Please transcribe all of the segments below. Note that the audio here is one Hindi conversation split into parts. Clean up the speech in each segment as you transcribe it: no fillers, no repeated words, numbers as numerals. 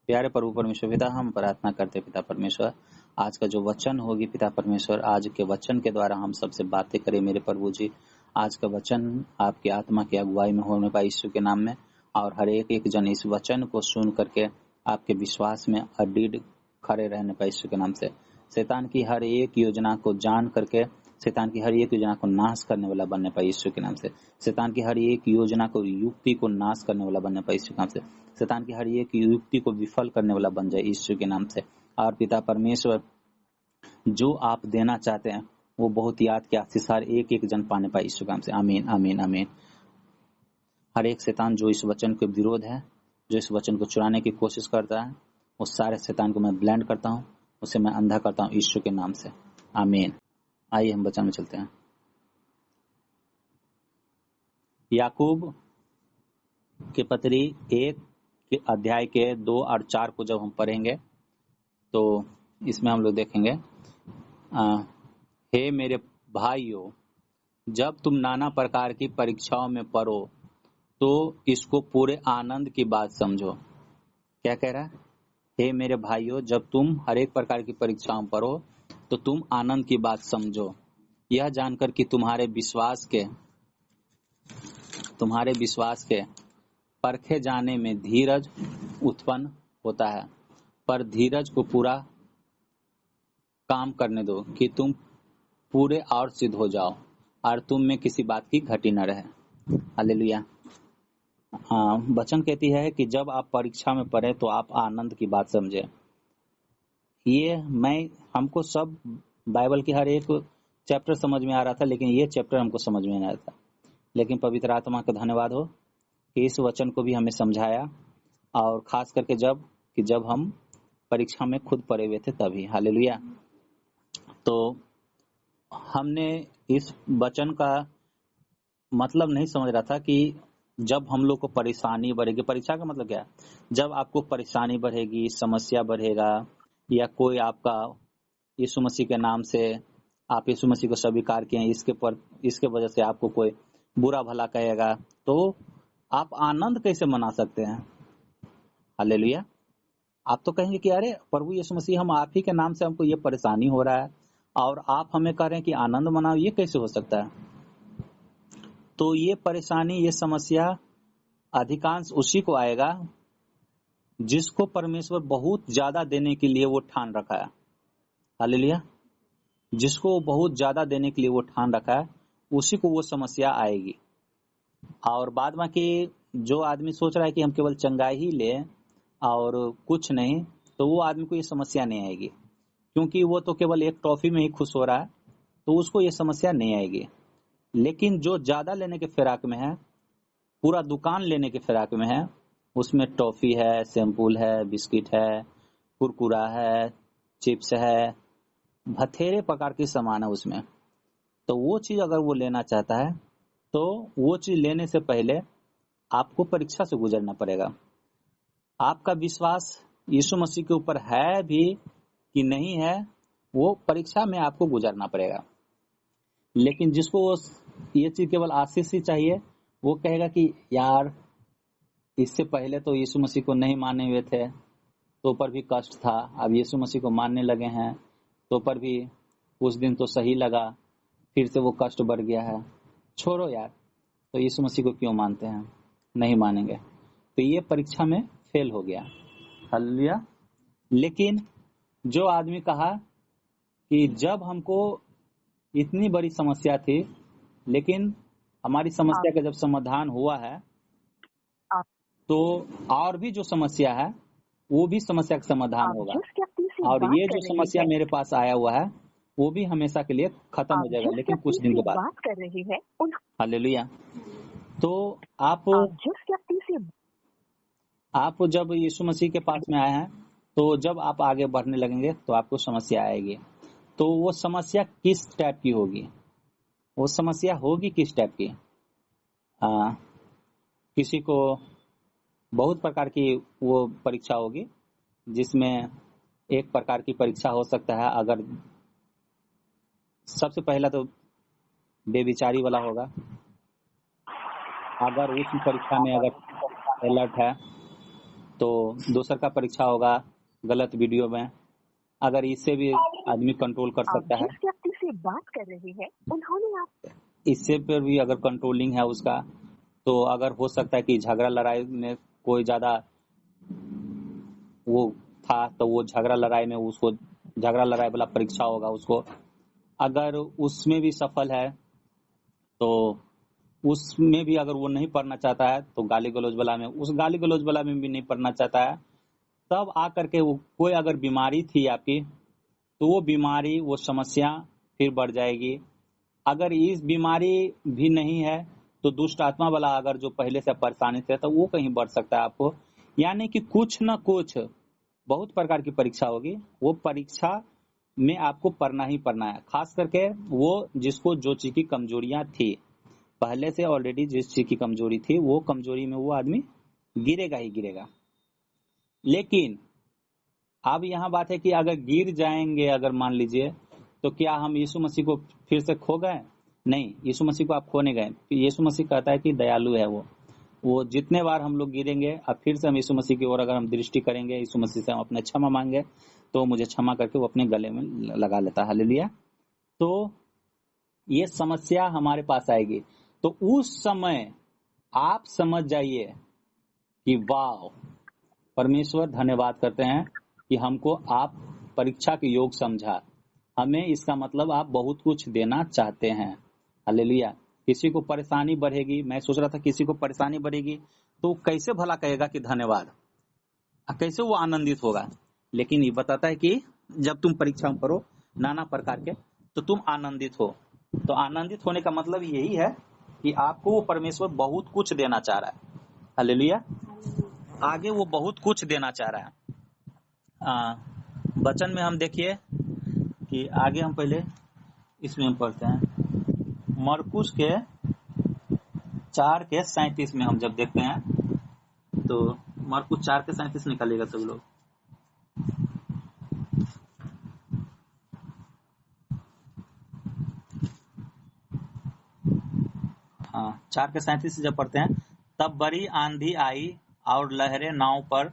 प्यारे प्रभु परमेश्वर पिता, हम प्रार्थना करते पिता परमेश्वर, आज का जो वचन होगी पिता परमेश्वर, आज के वचन के द्वारा हम सबसे बातें करें मेरे प्रभु जी। आज का वचन आपकी आत्मा की अगुवाई में होने पाए यीशु के नाम में, और हर एक एक जन इस वचन को सुन करके आपके विश्वास में अडिग खड़े रहने पाए यीशु के नाम से। शैतान की हर एक योजना को जान करके शैतान की हर एक योजना को नाश करने वाला बनने पाए यीशु के नाम से। शैतान की हर एक योजना को, युक्ति को नाश करने वाला बनने पाए यीशु के नाम से। शैतान की हर एक युक्ति को विफल करने वाला बन जाए यीशु के नाम से। और पिता परमेश्वर, जो आप देना चाहते हैं वो बहुत याद के आशीष हर एक एक जन पाने पाए यीशु के नाम से। आमीन आमीन आमीन। हर एक शैतान जो इस वचन के विरोध है, जो इस वचन को चुराने की कोशिश करता है, उस सारे शैतान को मैं ब्लेंड करता हूँ, उसे मैं अंधा करता हूँ यीशु के नाम से। आमीन। आइए हम वचन में चलते हैं। याकूब के पत्री 1 के अध्याय के 2 और 4 को जब हम पढ़ेंगे तो इसमें हम लोग देखेंगे, हे मेरे भाइयों, जब तुम नाना प्रकार की परीक्षाओं में पढ़ो तो इसको पूरे आनंद की बात समझो। क्या कह रहा है? हे मेरे भाइयों, जब तुम हर एक प्रकार की परीक्षाओं में पढ़ो तो तुम आनंद की बात समझो, यह जानकर कि तुम्हारे विश्वास के परखे जाने में धीरज उत्पन्न होता है। पर धीरज को पूरा काम करने दो कि तुम पूरे और सिद्ध हो जाओ और तुम में किसी बात की घटी न रहे। हालेलुया। वचन कहती है कि जब आप परीक्षा में पढ़े तो आप आनंद की बात समझे। ये हमको सब बाइबल की हर एक चैप्टर समझ में आ रहा था, लेकिन ये चैप्टर हमको समझ में नहीं आया था। लेकिन पवित्र आत्मा का धन्यवाद हो कि इस वचन को भी हमें समझाया, और खास करके जब हम परीक्षा में खुद पढ़े हुए थे तभी। हालेलुया। तो हमने इस वचन का मतलब नहीं समझ रहा था कि जब हम लोग को परेशानी बढ़ेगी, परीक्षा का मतलब क्या है? जब आपको परेशानी बढ़ेगी, समस्या बढ़ेगा, या कोई आपका यीशु मसीह के नाम से आप यीशु मसीह को स्वीकार किए, इसके वजह से आपको कोई बुरा भला कहेगा, तो आप आनंद कैसे मना सकते हैं? हालेलुया। आप तो कहेंगे कि अरे प्रभु यीशु मसीह, हम आप ही के नाम से हमको ये परेशानी हो रहा है और आप हमें कह रहे हैं कि आनंद मनाओ, ये कैसे हो सकता है? तो ये परेशानी, ये समस्या अधिकांश उसी को आएगा जिसको परमेश्वर बहुत ज्यादा देने के लिए वो ठान रखा है। हालेलुया। जिसको बहुत ज्यादा देने के लिए वो ठान रखा है, उसी को वो समस्या आएगी। और बाद में कि जो आदमी सोच रहा है कि हम केवल चंगाई ही ले और कुछ नहीं, तो वो आदमी को ये समस्या नहीं आएगी, क्योंकि वो तो केवल एक टॉफी में ही खुश हो रहा है, तो उसको ये समस्या नहीं आएगी। लेकिन जो ज्यादा लेने के फिराक में है, पूरा दुकान लेने के फिराक में है, उसमें टॉफी है, शैम्पूल है, बिस्किट है, कुरकुरा है, चिप्स है, बथेरे प्रकार की सामान है उसमें, तो वो चीज अगर वो लेना चाहता है तो वो चीज लेने से पहले आपको परीक्षा से गुजरना पड़ेगा। आपका विश्वास यीशु मसीह के ऊपर है भी कि नहीं है, वो परीक्षा में आपको गुजरना पड़ेगा। लेकिन जिसको ये चीज केवल आशीष ही चाहिए, वो कहेगा कि यार इससे पहले तो यीशु मसीह को नहीं माने हुए थे तो पर भी कष्ट था, अब यीशु मसीह को मानने लगे हैं तो पर भी उस दिन तो सही लगा, फिर से वो कष्ट बढ़ गया है, छोड़ो यार, तो यीशु मसीह को क्यों मानते हैं, नहीं मानेंगे, तो ये परीक्षा में फेल हो गया। हालेलुया। लेकिन जो आदमी कहा कि जब हमको इतनी बड़ी समस्या थी, लेकिन हमारी समस्या का जब समाधान हुआ है, तो और भी जो समस्या है वो भी समस्या का समाधान होगा, और ये जो समस्या मेरे पास आया हुआ है वो भी हमेशा के लिए खत्म हो जाएगा, लेकिन कुछ दिन के बाद। हालेलुया। तो आप जब यीशु मसीह के पास में आए हैं, तो जब आप आगे बढ़ने लगेंगे तो आपको समस्या आएगी। तो वो समस्या किस टाइप की होगी? वो समस्या होगी किस टाइप की? किसी को बहुत प्रकार की वो परीक्षा होगी, जिसमें एक प्रकार की परीक्षा हो सकता है, अगर सबसे पहला तो बेविचारी वाला होगा। अगर उस परीक्षा में अगर अलर्ट है तो दूसर का परीक्षा होगा गलत वीडियो में, अगर इससे भी आदमी कंट्रोल कर सकता है, जिस व्यक्ति से बात कर रहे हैं उन्होंने आप इससे पर भी अगर कंट्रोलिंग है उसका, तो अगर हो सकता है कि झगड़ा लड़ाई में कोई ज्यादा वो था, तो वो झगड़ा लड़ाई में उसको झगड़ा लड़ाई वाला परीक्षा होगा उसको, अगर उसमें भी सफल है तो उसमें भी अगर वो नहीं पढ़ना चाहता है तो गाली गलौज वाला में, उस गाली गलौज वाला में भी नहीं पढ़ना चाहता है, तब आकर के वो कोई अगर बीमारी थी आपकी, तो वो बीमारी वो समस्या फिर बढ़ जाएगी। अगर इस बीमारी भी नहीं है तो दुष्ट आत्मा वाला अगर जो पहले से परेशानी थे तो वो कहीं बढ़ सकता है आपको। यानी कि कुछ न कुछ बहुत प्रकार की परीक्षा होगी, वो परीक्षा में आपको पढ़ना ही पढ़ना है, खास करके वो जिसको जो चीज की कमजोरियां थी पहले से, ऑलरेडी जिस चीज की कमजोरी थी वो कमजोरी में वो आदमी गिरेगा ही गिरेगा। लेकिन अब यहाँ बात है कि अगर गिर जाएंगे, अगर मान लीजिए, तो क्या हम यीशु मसीह को फिर से खो गए? नहीं, यीशु मसीह को आप खो नहीं गए। यीशु मसीह कहता है कि दयालु है वो जितने बार हम लोग गिरेंगे, अब फिर से हम यीशु मसीह की ओर अगर हम दृष्टि करेंगे, यीशु मसीह से हम अपने क्षमा मांगे, तो मुझे क्षमा करके वो अपने गले में लगा लेता है। हालेलुया। तो ये समस्या हमारे पास आएगी, तो उस समय आप समझ जाइए कि वाह, परमेश्वर धन्यवाद करते हैं कि हमको आप परीक्षा के योग समझा, हमें इसका मतलब आप बहुत कुछ देना चाहते हैं। हालेलुया। किसी को परेशानी बढ़ेगी, मैं सोच रहा था किसी को परेशानी बढ़ेगी तो कैसे भला कहेगा कि धन्यवाद, कैसे वो आनंदित होगा। लेकिन ये बताता है कि जब तुम परीक्षा में पढ़ो नाना प्रकार के, तो तुम आनंदित हो। तो आनंदित होने का मतलब यही है कि आपको वो परमेश्वर बहुत कुछ देना चाह रहा है। हालेलुया। आगे वो बहुत कुछ देना चाह रहा है। वचन में हम देखिए कि आगे हम पहले इसमें हम पढ़ते हैं, मरकुस के 4:37 में हम जब देखते हैं, तो मरकुस 4:37 निकालिएगा सब लोग। हाँ, 4:37 से जब पढ़ते हैं, तब बड़ी आंधी आई और लहरें नाव पर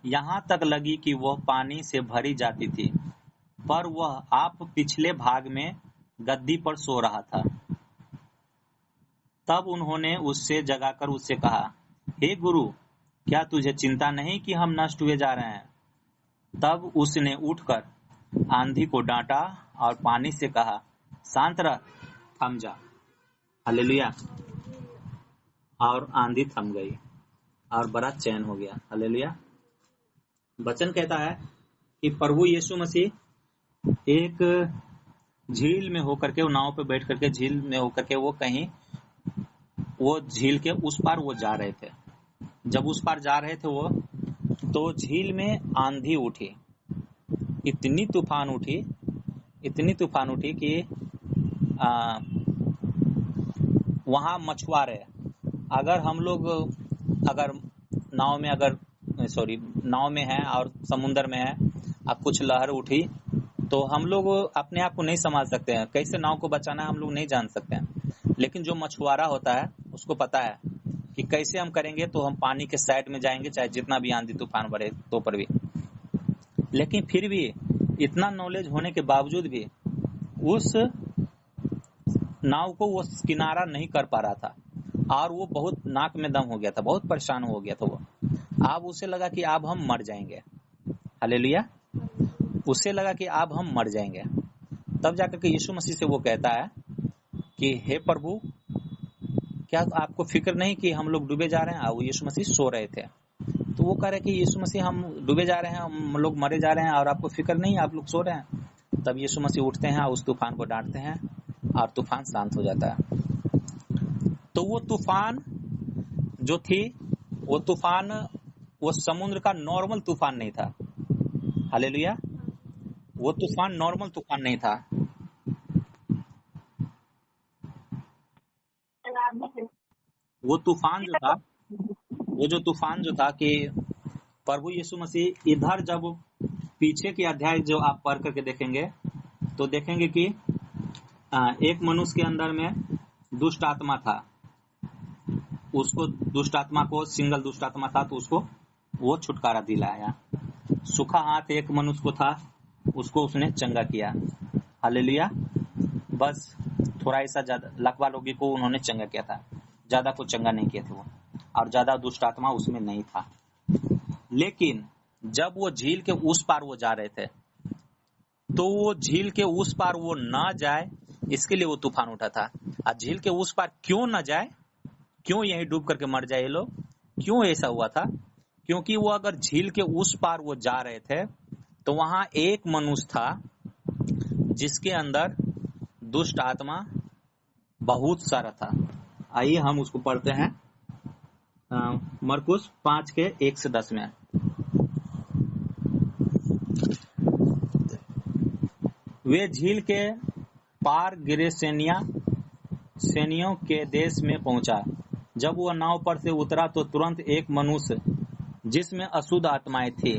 यहाँ तक लगी कि वह पानी से भरी जाती थी, पर वह आप पिछले भाग में गद्दी पर सो रहा था। तब उन्होंने उससे जगाकर उससे कहा, हे गुरु, क्या तुझे चिंता नहीं कि हम नष्ट हुए जा रहे हैं? तब उसने उठकर आंधी को डांटा और पानी से कहा, शांत रह, थम जा। हालेलुया। और आंधी थम गई और बड़ा चैन हो गया। हालेलुया। वचन कहता है कि प्रभु यीशु मसीह एक झील में होकर के, वो नाव पे बैठ करके झील में होकर के वो कहीं, वो झील के उस पार वो जा रहे थे। जब उस पार जा रहे थे वो, तो झील में आंधी उठी, इतनी तूफान उठी कि वहां मछुआरे, अगर हम लोग अगर नाव में है और समुद्र में है, अब कुछ लहर उठी, तो हम लोग अपने आप को नहीं संभाल सकते हैं, कैसे नाव को बचाना है हम लोग नहीं जान सकते हैं। लेकिन जो मछुआरा होता है उसको पता है कि कैसे हम करेंगे, तो हम पानी के साइड में जाएंगे, चाहे जितना भी आंधी तूफान बढ़े तो पर भी। लेकिन फिर भी इतना नॉलेज होने के बावजूद भी उस नाव को वो किनारा नहीं कर पा रहा था, और वो बहुत नाक में दम हो गया था, बहुत परेशान हो गया था वो। अब उसे लगा कि अब हम मर जाएंगे। हालेलुया। उसे लगा कि अब हम मर जाएंगे। तब जाकर के यीशु मसीह से वो कहता है कि हे प्रभु, क्या आपको फिक्र नहीं कि हम लोग डूबे जा रहे हैं? और यीशु मसीह सो रहे थे। तो वो कह रहे कि यीशु मसीह, हम डूबे जा रहे हैं, हम लोग मरे जा रहे हैं और आपको फिक्र नहीं, आप लोग सो रहे हैं। तब यीशु मसीह उठते हैं, उस तूफान को डांटते हैं और तूफान शांत हो जाता है। तो वो तूफान जो थी, वो तूफान वो समुद्र का नॉर्मल तूफान नहीं था। हालेलुया। वो तूफान नॉर्मल तूफान नहीं था। वो तूफान जो था कि प्रभु यीशु मसीह इधर, जब पीछे के अध्याय जो आप पढ़ करके देखेंगे, तो देखेंगे कि एक मनुष्य के अंदर में दुष्ट आत्मा था, उसको दुष्ट आत्मा को, सिंगल दुष्ट आत्मा था, तो उसको वो छुटकारा दिलाया। सूखा हाथ एक मनुष्य को था, उसको उसने चंगा किया। हालेलुया। बस थोड़ा ऐसा ज्यादा लकवा लोगी को उन्होंने चंगा किया था, ज्यादा को चंगा नहीं किए थे वो, और ज्यादा दुष्ट आत्मा उसमें नहीं था। लेकिन जब वो झील के उस पार वो जा रहे थे, तो वो झील के उस पार वो ना जाए इसके लिए वो तूफान उठा था। और झील के उस पार क्यों ना जाए, क्यों यहीं डूब करके मर जाए ये लोग, क्यों ऐसा हुआ था? क्योंकि वो अगर झील के उस पार वो जा रहे थे तो वहां एक मनुष्य था जिसके अंदर दुष्ट आत्मा बहुत सारा था। आइए हम उसको पढ़ते हैं, मरकुस 5:1-10 में। वे झील के पार गिरेसेनियों के देश में पहुंचा। जब वह नाव पर से उतरा तो तुरंत एक मनुष्य जिसमें अशुद्ध आत्माएं थी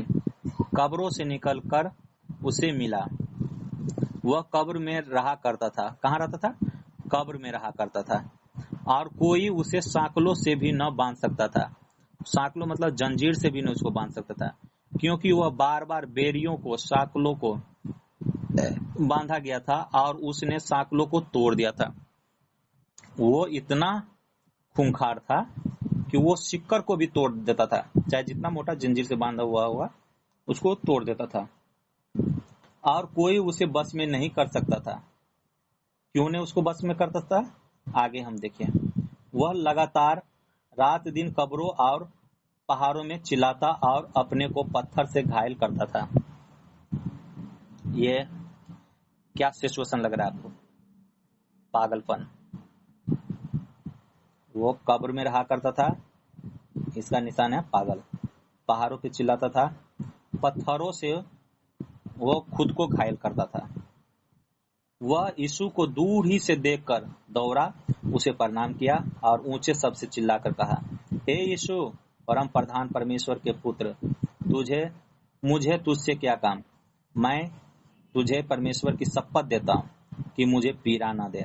कब्रों से निकलकर उसे मिला। वह कब्र में रहा करता था। कहाँ रहता था? कब्र में रहा करता था, और कोई उसे सांकलों से भी न बांध सकता था। सांकलों मतलब जंजीर से भी न उसको बांध सकता था, क्योंकि वह बार बार बेरियों को, सांकलों को बांधा गया था और उसने सांकलों को तोड़ दिया था। वो इतना खूंखार था कि वो सिक्कर को भी तोड़ देता था, चाहे जितना मोटा जंजीर से बांधा हुआ उसको तोड़ देता था, और कोई उसे बस में नहीं कर सकता था। क्यों नहीं उसको बस में करता था? आगे हम देखें। वह लगातार रात दिन कब्रों और पहाड़ों में चिल्लाता और अपने को पत्थर से घायल करता था। ये क्या सिचुएशन लग रहा है आपको? पागलपन। वो कब्र में रहा करता था, इसका निशान है पागल। पहाड़ों पे चिल्लाता था, पत्थरों से वो खुद को घायल करता था। वह यीशु को दूर ही से देखकर दौड़ा, उसे प्रणाम किया और ऊंचे शब्द से चिल्लाकर कहा, हे यीशु, परम प्रधान परमेश्वर के पुत्र, मुझे तुझसे क्या काम? मैं तुझे परमेश्वर की शपथ देता हूँ कि मुझे पीड़ा ना दे।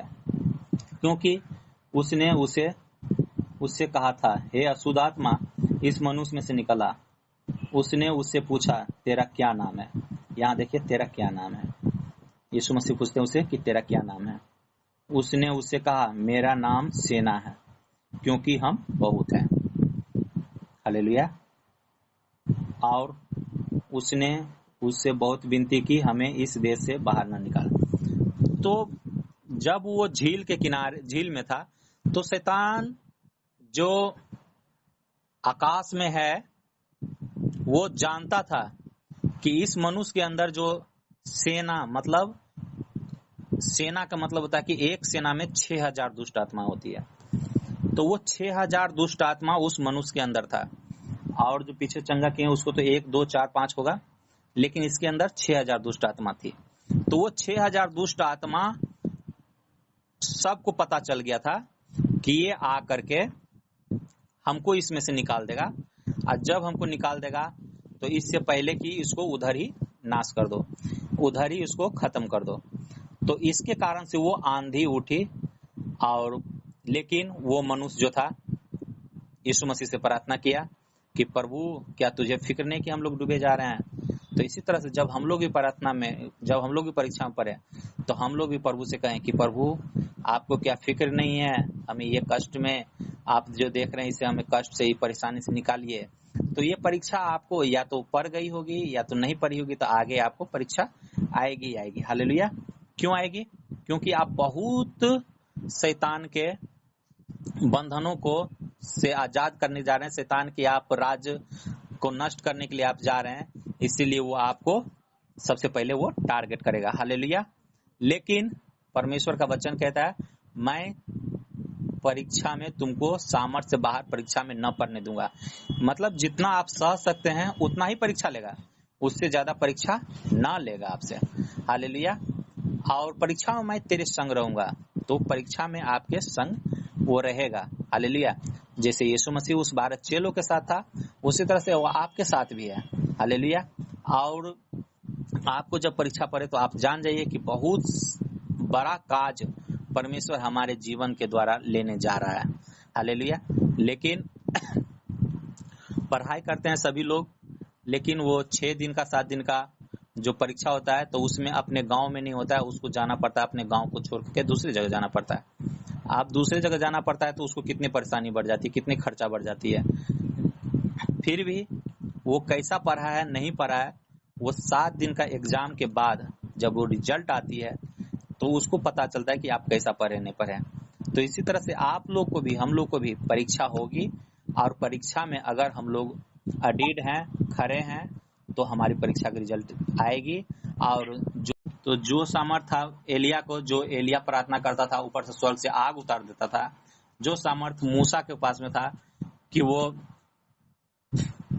क्योंकि उसने उससे कहा था, हे अशुद्ध आत्मा, इस मनुष्य में से निकला। उसने उससे पूछा, तेरा क्या नाम है? यहाँ देखिए, तेरा क्या नाम है? यीशु मसीह पूछते हैं उसे कि तेरा क्या नाम है? उसने उससे कहा, मेरा नाम सेना है, क्योंकि हम बहुत हैं। हालेलुया। और उसने उससे बहुत विनती की, हमें इस देश से बाहर न निकाल। तो जब वो झील के किनारे, झील में था, तो शैतान जो आकाश में है वो जानता था कि इस मनुष्य के अंदर जो सेना, मतलब सेना का मतलब होता है कि एक सेना में 6000 दुष्ट आत्मा होती है। तो वो 6000 दुष्ट आत्मा उस मनुष्य के अंदर था, और जो पीछे चंगा किए उसको तो 1 2 4 5 होगा, लेकिन इसके अंदर 6000 दुष्ट आत्मा थी। तो वो 6000 दुष्ट आत्मा सबको पता चल गया था कि ये आ करके हमको इसमें से निकाल देगा, और जब हमको निकाल देगा तो इससे पहले कि इसको उधर ही नाश कर दो, उधर ही इसको खत्म कर दो। तो इसके कारण से वो आंधी उठी, और लेकिन वो मनुष्य जो था यीशु मसीह से प्रार्थना किया कि प्रभु, क्या तुझे फिक्र नहीं कि हम लोग डूबे जा रहे हैं? तो इसी तरह से जब हम लोग भी प्रार्थना में, जब हम लोग भी परीक्षा में पड़े, तो हम लोग भी प्रभु से कहें कि प्रभु, आपको क्या फिक्र नहीं है? हमें ये कष्ट में, आप जो देख रहे हैं इसे हमें कष्ट से ही, परेशानी से निकालिए। तो ये परीक्षा आपको या तो पड़ गई होगी या तो नहीं पड़ी होगी, तो आगे आपको परीक्षा आएगी आएगी। हालेलुया। क्यों आएगी? क्योंकि आप बहुत शैतान के बंधनों को से आजाद करने जा रहे हैं, शैतान के आप राज्य को नष्ट करने के लिए आप जा रहे हैं, इसीलिए वो आपको सबसे पहले वो टारगेट करेगा। हालेलुया। लेकिन परमेश्वर का वचन कहता है, मैं परीक्षा में तुमको सामर्थ्य से बाहर परीक्षा में न पढ़ने दूंगा। मतलब जितना आप सह सकते हैं उतना ही परीक्षा लेगा, उससे ज्यादा परीक्षा ना लेगा आपसे। हालेलुया। और परीक्षा में मैं तेरे संग रहूंगा, तो परीक्षा में आपके संग वो रहेगा। हालेलुया। जैसे यीशु मसीह उस 12 चेलों के साथ था, उसी तरह से वो आपके साथ भी है। हालेलुया। और आपको जब परीक्षा पड़े तो आप जान जाइए कि बहुत बड़ा काज परमेश्वर हमारे जीवन के द्वारा लेने जा रहा है। हालेलुया। लेकिन पढ़ाई करते हैं सभी लोग, लेकिन वो 6 दिन का 7 दिन का जो परीक्षा होता है तो उसमें अपने गांव में नहीं होता है, उसको जाना पड़ता है, अपने गांव को छोड़ के दूसरी जगह जाना पड़ता है। आप दूसरी जगह जाना पड़ता है तो उसको कितनी परेशानी बढ़ जाती है, कितनी खर्चा बढ़ जाती है। फिर भी वो कैसा पढ़ा है नहीं पढ़ा है, वो 7 दिन का एग्जाम के बाद जब वो रिजल्ट आती है तो उसको पता चलता है कि आप कैसा पढ़े नहीं पढ़े। तो इसी तरह से आप लोग को भी, हम लोग को भी परीक्षा होगी, और परीक्षा में अगर हम लोग अडिड हैं, खरे हैं, तो हमारी परीक्षा की रिजल्ट आएगी। और जो सामर्थ था एलिया को, जो एलिया प्रार्थना करता था ऊपर से स्वर्ग से आग उतार देता था, जो सामर्थ मूसा के पास में था कि वो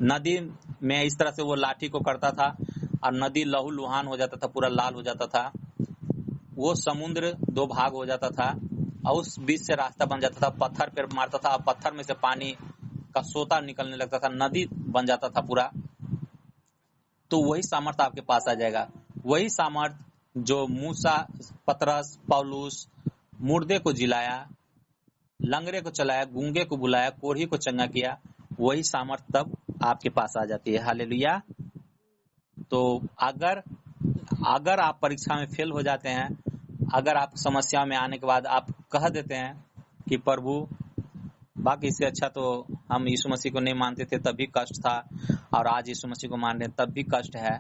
नदी में इस तरह से वो लाठी को करता था और नदी लहू लुहान हो जाता था, पूरा लाल हो जाता था, वो समुद्र 2 भाग हो जाता था और उस बीच से रास्ता बन जाता था, पत्थर पे मारता था और पत्थर में से पानी का सोता निकलने लगता था, नदी बन जाता था पूरा। तो वही सामर्थ आपके पास आ जाएगा, वही सामर्थ जो मूसा, पतरस, पौलुस मुर्दे को जिलाया, लंगड़े को चलाया, गूंगे को बुलाया, कोढ़ी को चंगा किया, वही सामर्थ तब आपके पास आ जाती है। हालेलुया। तो अगर आप परीक्षा में फेल हो जाते हैं, अगर आप समस्या में आने के बाद आप कह देते हैं कि प्रभु, बाकी इससे अच्छा तो हम यीशु मसीह को नहीं मानते थे तब भी कष्ट था, और आज यीशु मसीह को मान रहे हैं तब भी कष्ट है,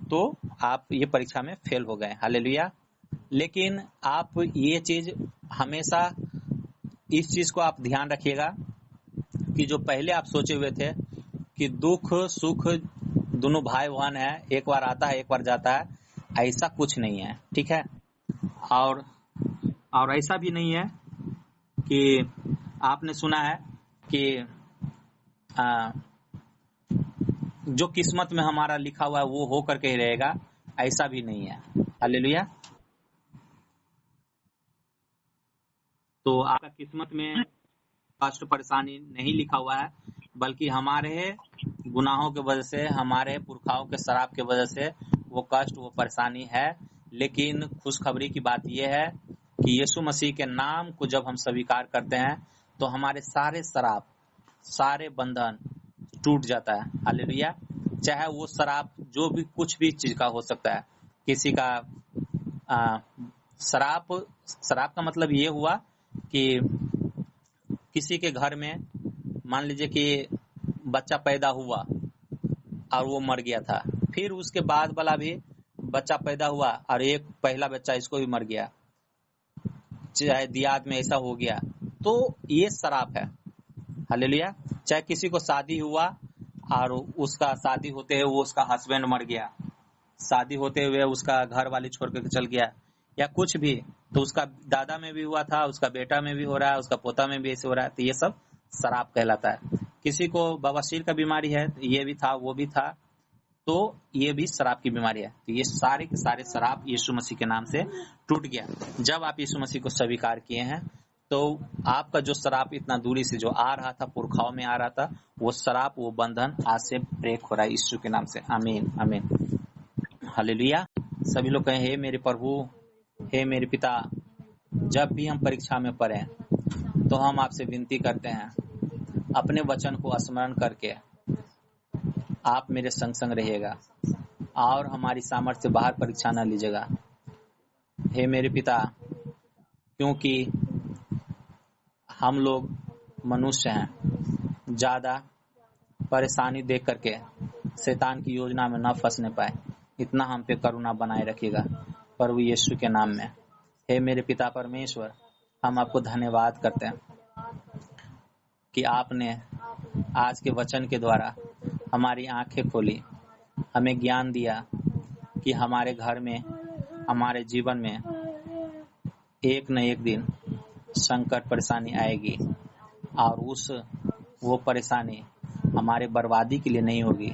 तो आप ये परीक्षा में फेल हो गए। हालेलुया। लेकिन आप ये चीज हमेशा, इस चीज को आप ध्यान रखिएगा कि जो पहले आप सोचे हुए थे कि दुख सुख दोनों भाई बहन है, एक बार आता है एक बार जाता है, ऐसा कुछ नहीं है, ठीक है। और ऐसा भी नहीं है कि आपने सुना है कि जो किस्मत में हमारा लिखा हुआ है वो हो करके ही रहेगा, ऐसा भी नहीं है। हालेलुया। तो आपका किस्मत में कष्ट परेशानी नहीं लिखा हुआ है, बल्कि हमारे गुनाहों की वजह से, हमारे पुरखाओं के शराब की वजह से वो कष्ट, वो परेशानी है। लेकिन खुशखबरी की बात यह है कि यीशु मसीह के नाम को जब हम स्वीकार करते हैं तो हमारे सारे शराब, सारे बंधन टूट जाता है। हालेलुया। चाहे वो शराब जो भी कुछ भी चीज का हो सकता है, किसी का शराब का मतलब ये हुआ कि किसी के घर में मान लीजिए कि बच्चा पैदा हुआ और वो मर गया था, फिर उसके बाद वाला भी बच्चा पैदा हुआ और एक पहला बच्चा इसको भी मर गया, चाहे दियाद में ऐसा हो गया, तो ये शराब है। हालेलुया। चाहे किसी को शादी हुआ और उसका शादी होते हुए वो उसका हस्बैंड मर गया, शादी होते हुए उसका घर वाली छोड़ कर चल गया, या कुछ भी, तो उसका दादा में भी हुआ था, उसका बेटा में भी हो रहा है, उसका पोता में भी ऐसे हो रहा है, तो ये सब शराब कहलाता है। किसी को बवासीर का बीमारी है, ये भी था वो भी था, तो ये भी शराब की बीमारी है। तो ये सारे के सारे शराब यीशु मसीह के नाम से टूट गया। जब आप यीशु मसीह को स्वीकार किए हैं तो आपका जो शराब इतना दूरी से जो आ रहा था, पुरखाओं में आ रहा था, वो शराब, वो बंधन आज से ब्रेक हो रहा है यीशु के नाम से। आमीन आमीन। हालेलुया। सभी लोग कहें, हे मेरे प्रभु, हे मेरे पिता। जब भी हम परीक्षा में पड़े तो हम आपसे विनती करते हैं, अपने वचन को स्मरण करके आप मेरे संग संग रहिएगा और हमारी सामर्थ्य से बाहर परीक्षा न लीजिएगा। हे मेरे पिता, क्योंकि हम लोग मनुष्य हैं, ज्यादा परेशानी देख करके शैतान की योजना में न फंसने पाए, इतना हम पे करुणा बनाए रखिएगा प्रभु यीशु के नाम में। हे मेरे पिता परमेश्वर, हम आपको धन्यवाद करते हैं कि आपने आज के वचन के द्वारा हमारी आंखें खोली, हमें ज्ञान दिया कि हमारे घर में, हमारे जीवन में एक न एक दिन संकट परेशानी आएगी, और वो परेशानी हमारे बर्बादी के लिए नहीं होगी,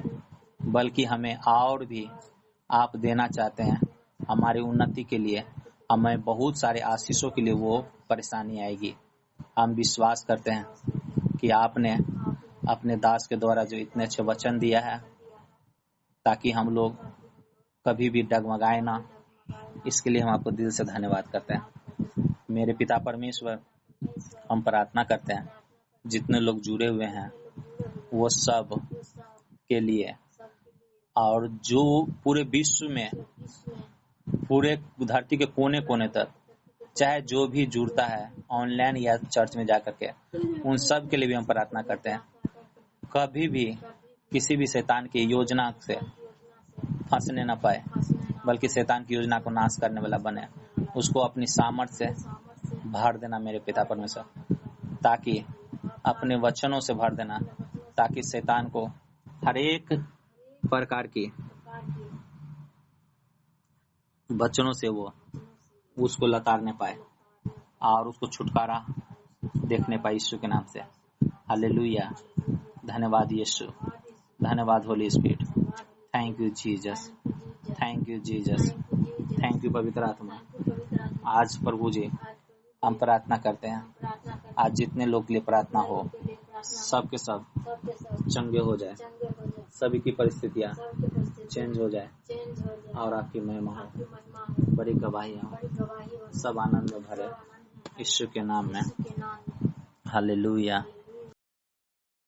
बल्कि हमें और भी आप देना चाहते हैं, हमारी उन्नति के लिए, हमें बहुत सारे आशीषों के लिए वो परेशानी आएगी। हम विश्वास करते हैं कि आपने अपने दास के द्वारा जो इतने अच्छे वचन दिया है, ताकि हम लोग कभी भी डगमगाए ना, इसके लिए हम आपको दिल से धन्यवाद करते हैं। मेरे पिता परमेश्वर, हम प्रार्थना करते हैं जितने लोग जुड़े हुए हैं वो सब के लिए, और जो पूरे विश्व में, पूरे धरती के कोने कोने तक, चाहे जो भी जुड़ता है ऑनलाइन या चर्च में जाकर के, उन सब के लिए भी हम प्रार्थना करते हैं। कभी भी किसी भी शैतान की योजना से फंसने न पाए, बल्कि शैतान की योजना को नाश करने वाला बने। उसको अपनी सामर्थ से भर देना मेरे पिता परमेश्वर, ताकि अपने वचनों से भर देना, ताकि शैतान को हर एक प्रकार की वचनों से वो उसको लताड़ने पाए और उसको छुटकारा देखने पाए यीशु के नाम से। हालेलुया। धन्यवाद यीशु, धन्यवाद Holi spirit. Thank you Jesus, thank you Jesus, thank you पवित्र आत्मा। आज प्रभु जी हम प्रार्थना करते हैं, आज जितने लोग के लिए प्रार्थना हो, सब के सब चंगे हो जाए, सभी की परिस्थितियां चेंज हो जाए और आपकी महिमा हो, बड़ी गवाही हो, सब आनंद में भरे यीशु के नाम में। हालेलुया।